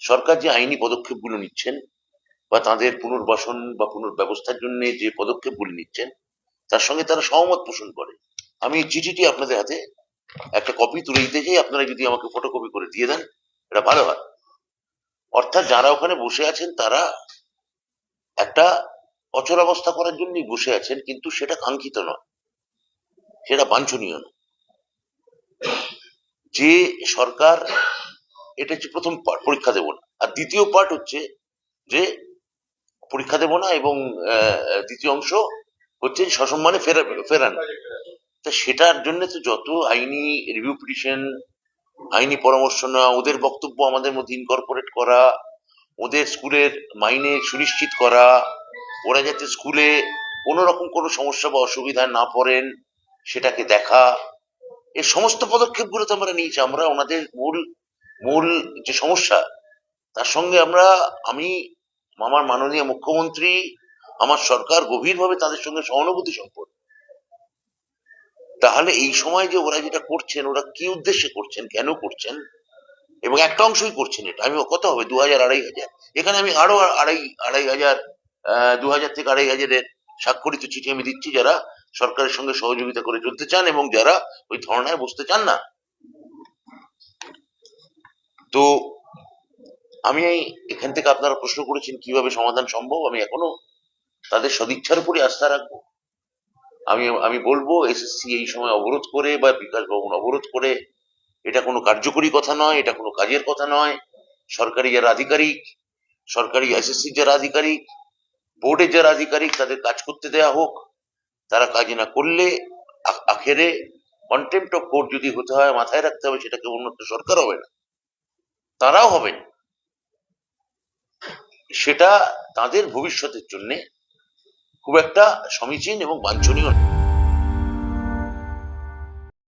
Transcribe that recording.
সরকার যে আইনি পদক্ষেপগুলো নিচ্ছেন বা তাদের পুনর্বাসন বা পুনর্ব্যবস্থার জন্য যে পদক্ষেপগুলি নিচ্ছেন তার সঙ্গে তারা সহমত পোষণ করে। আমি এই চিঠিটি আপনাদের হাতে একটা কপি তুলে দিতে চাই, আপনারা যদি আমাকে ফটোকপি করে দিয়ে দেন এটা ভালো হয়। অর্থাৎ যারা ওখানে বসে আছেন তারা একটা অচলাবস্থা করার জন্যই বসে আছেন, কিন্তু সেটা কাঙ্ক্ষিত নয়, সেটা বাঞ্ছনীয় নয়। যে সরকার, এটা হচ্ছে প্রথম পার্ট, পরীক্ষা দেব না। আর দ্বিতীয় পার্ট হচ্ছে যে পরীক্ষা দেব না, এবং দ্বিতীয় অংশ হচ্ছে সসম্মানে ফেরানো। তা সেটার জন্য তো যত আইনি রিভিউ পিটিশন, আইনি পরামর্শ নেওয়া, ওদের বক্তব্য আমাদের মধ্যে ইনকর্পোরেট করা, ওদের স্কুলের মাইনে সুনিশ্চিত করা, ওরা যাতে স্কুলে কোনো রকম কোনো সমস্যা বা অসুবিধায় না পড়েন সেটাকে দেখা, এই সমস্ত পদক্ষেপগুলো তো আমরা নিয়েছি। আমরা ওনাদের মূল মূল যে সমস্যা তার সঙ্গে আমি আমার মাননীয় মুখ্যমন্ত্রী, আমার সরকার গভীরভাবে তাদের সঙ্গে সহানুভূতি সম্পন্ন। তাহলে এই সময় যে ওরা যেটা করছেন, ওরা কি উদ্দেশ্যে করছেন, কেন করছেন, এবং একটা অংশই করছেন এটা, আমি কত হবে 2000 2500, এখানে আমি আরো আড়াই হাজার 2000 থেকে 2500-এর স্বাক্ষরিত চিঠি আমি দিচ্ছি যারা সরকারের সঙ্গে সহযোগিতা করে চলতে চান এবং যারা ওই ধর্নায় বসতে চান না। তো আমি এখান থেকে, আপনারা প্রশ্ন করেছেন কিভাবে সমাধান সম্ভব, আমি এখনো তাদের সদিচ্ছার উপরই আস্থা রাখবো। আমি বলবো এসএসসি এই সময় অবরোধ করে বা বিকাশ ভবন অবরোধ করে এটা কোনো কার্যকরী কথা নয়, এটা কোনো কাজের কথা নয়। সরকারি যারা আধিকারিক, সরকারি এসএসসি যারা আধিকারিক, বোর্ডের যারা আধিকারিক, তাদের কাজ করতে দেয়া হোক। তারা কাজ না করলে আখেরে কন্টেম্প্ট অফ কোর্ট যদি হতে হয়, মাথায় রাখতে হবে সেটাকে উন্নত সরকার হবে না, তারাও হবেন। সেটা তাদের ভবিষ্যতের জন্য খুব একটা সমীচীন এবং বাঞ্ছনীয় নয়।